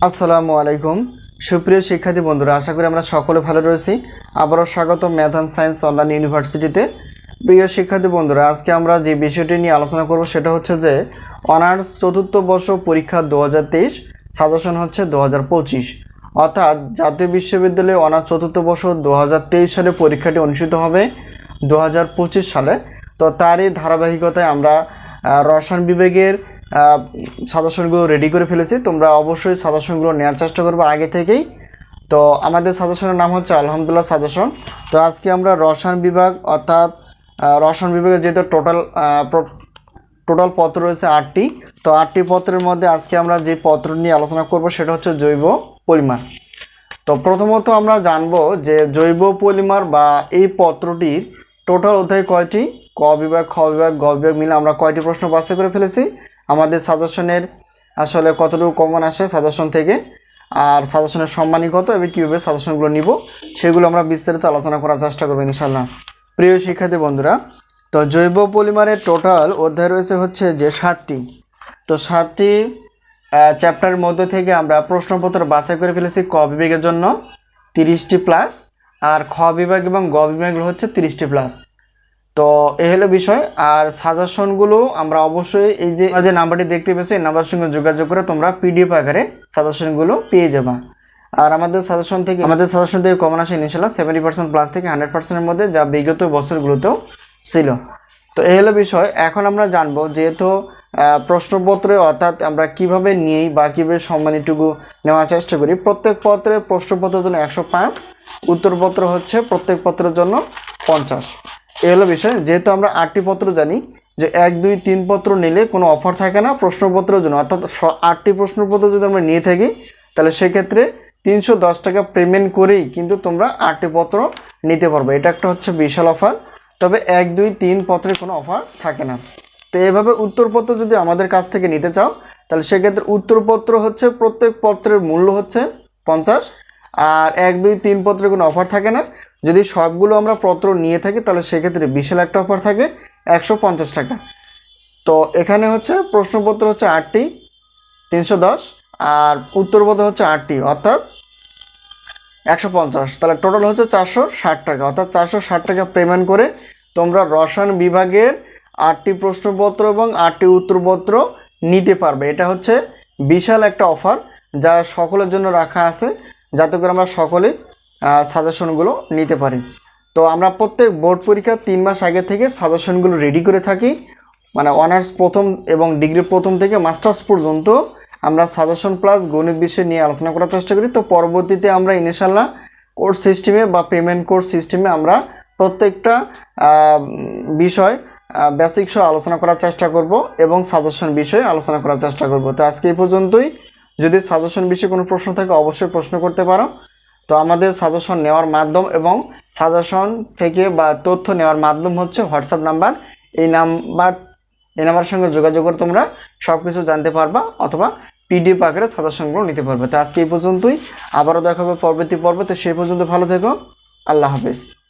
আসসালামু আলাইকুম সুপ্রিয় শিক্ষার্থী বন্ধুরা, আশা করি আমরা সকলে ভালো রয়েছি। আবারও স্বাগত ম্যাথ অ্যান্ড সায়েন্স অনলাইন ইউনিভার্সিটিতে। প্রিয় শিক্ষার্থী বন্ধুরা, আজকে আমরা যে বিষয়টি নিয়ে আলোচনা করব সেটা হচ্ছে যে অনার্স চতুর্থ বর্ষ পরীক্ষা 2023 সাজেশন হচ্ছে 2025, অর্থাৎ জাতীয় বিশ্ববিদ্যালয়ে অনার্স চতুর্থ বর্ষ 2023 সালে পরীক্ষাটি অনুষ্ঠিত হবে 2025 সালে। তো তারই ধারাবাহিকতায় আমরা রসায়ন বিভাগের সাজেশনগুলো রেডি করে ফেলেছি। তোমরা অবশ্যই সাজেশনগুলো নেওয়ার চেষ্টা করবে আগে থেকেই। তো আমাদের সাজেশনের নাম হচ্ছে আলহামদুলিল্লাহ সাজেশন। তো আজকে আমরা রসায়ন বিভাগ অর্থাৎ রসায়ন বিভাগের যেহেতু টোটাল পত্র রয়েছে 8টি, তো 8টি পত্রের মধ্যে আজকে আমরা যে পত্র নিয়ে আলোচনা করব সেটা হচ্ছে জৈব পলিমার। তো প্রথমত আমরা জানবো যে জৈব পলিমার বা এই পত্রটির টোটাল অধ্যায় কয়টি, ক বিভাগ, খ বিভাগ, গ বিভাগ মিলে আমরা কয়টি প্রশ্ন বাছাই করে ফেলেছি, আমাদের সাজেশনের আসলে কতটুকু কমন আসে সাজেশন থেকে, আর সাজেশনের সম্মানী কত এবং কীভাবে সাজেশনগুলো নিব সেগুলো আমরা বিস্তারিত আলোচনা করার চেষ্টা করবো ইনশাল্লাহ। প্রিয় শিক্ষার্থী বন্ধুরা, তো জৈব পলিমারের টোটাল অধ্যায় রয়েছে হচ্ছে যে 7টি। তো 7টি চ্যাপ্টারের মধ্যে থেকে আমরা প্রশ্নপত্র বাছাই করে ফেলেছি ক বিভাগের জন্য 30টি প্লাস, আর খ বিভাগ এবং গ বিভাগগুলো হচ্ছে 30টি প্লাস। তো এই হলো বিষয়। আর সাজেশনগুলো আমরা অবশ্যই এই যে নাম্বারটি দেখতে পেয়েছো এই নাম্বারের সঙ্গে যোগাযোগ করে তোমরা পিডিএফ আকারে সাজেশনগুলো পেয়ে যাবা। আর আমাদের সাজেশন থেকে কমন আসে ইনশাল্লাহ 70% প্লাস থেকে 100%-এর মধ্যে, যা বিগত বছরগুলোতেও ছিল। তো এই হলো বিষয়। এখন আমরা জানবো যেহেতু প্রশ্নপত্রে অর্থাৎ আমরা কিভাবে নিই বা কীভাবে সম্মানীটুকু নেওয়ার চেষ্টা করি। প্রত্যেক পত্রের প্রশ্নপত্রের জন্য 105, উত্তরপত্র হচ্ছে প্রত্যেক পত্রের জন্য 50। এই হলো বিষয়। যেহেতু আমরা 8টি পত্র জানি যে 1, 2, 3 পত্র নিলে কোনো অফার থাকে না প্রশ্নপত্রের জন্য, অর্থাৎ 8টি প্রশ্নপত্র যদি আমরা নিয়ে থাকি তাহলে সেক্ষেত্রে 310 টাকা পেমেন্ট করেই কিন্তু তোমরা 8টি পত্র নিতে পারবে। এটা একটা হচ্ছে বিশাল অফার। তবে 1, 2, 3 পত্রে কোনো অফার থাকে না। তো এইভাবে উত্তরপত্র যদি আমাদের কাছ থেকে নিতে চাও তাহলে সেক্ষেত্রে উত্তরপত্র হচ্ছে প্রত্যেক পত্রের মূল্য হচ্ছে 50, আর 1, 2, 3 পত্রে কোনো অফার থাকে না। যদি সবগুলো আমরা পত্র নিয়ে থাকি তাহলে সেক্ষেত্রে বিশাল একটা অফার থাকে 150 টাকা। তো এখানে হচ্ছে প্রশ্নপত্র হচ্ছে 8টি 310, আর উত্তরপত্র হচ্ছে 8টি অর্থাৎ 150, তাহলে টোটাল হচ্ছে 460 টাকা। অর্থাৎ 460 টাকা পেমেন্ট করে তোমরা রসায়ন বিভাগের 8টি প্রশ্নপত্র এবং 8টি উত্তরপত্র নিতে পারবে। এটা হচ্ছে বিশাল একটা অফার যা সকলের জন্য রাখা আছে, যাতে করে আমরা সকলে সাজেশনগুলো নিতে পারি। তো আমরা প্রত্যেক বোর্ড পরীক্ষা 3 মাস আগে থেকে সাজেশনগুলো রেডি করে থাকি। মানে অনার্স প্রথম এবং ডিগ্রি প্রথম থেকে মাস্টার্স পর্যন্ত আমরা সাজেশন প্লাস গণিত বিষয় নিয়ে আলোচনা করার চেষ্টা করি। তো পরবর্তীতে আমরা ইনশাল্লাহ কোর্স সিস্টেমে বা পেমেন্ট কোর্স সিস্টেমে আমরা প্রত্যেকটা বিষয় বেসিক সহ আলোচনা করার চেষ্টা করব এবং সাজেশন বিষয়ে আলোচনা করার চেষ্টা করব। তো আজকে এই পর্যন্তই। যদি সাজেশন বিষয়ে কোনো প্রশ্ন থাকে অবশ্যই প্রশ্ন করতে পারো। তো আমাদের সাজেশন নেওয়ার মাধ্যম এবং সাজেশন থেকে বা তথ্য নেওয়ার মাধ্যম হচ্ছে হোয়াটসঅ্যাপ নাম্বার। এই নাম্বারের সঙ্গে যোগাযোগ করে তোমরা সব কিছু জানতে পারবা অথবা পিডিএফ আকারে সাজেশনগুলো নিতে পারবে। তো আজকে এই পর্যন্তই। আবারও দেখা হবে পরবর্তী পর্বে। তো সেই পর্যন্ত ভালো থেকো। আল্লাহ হাফেজ।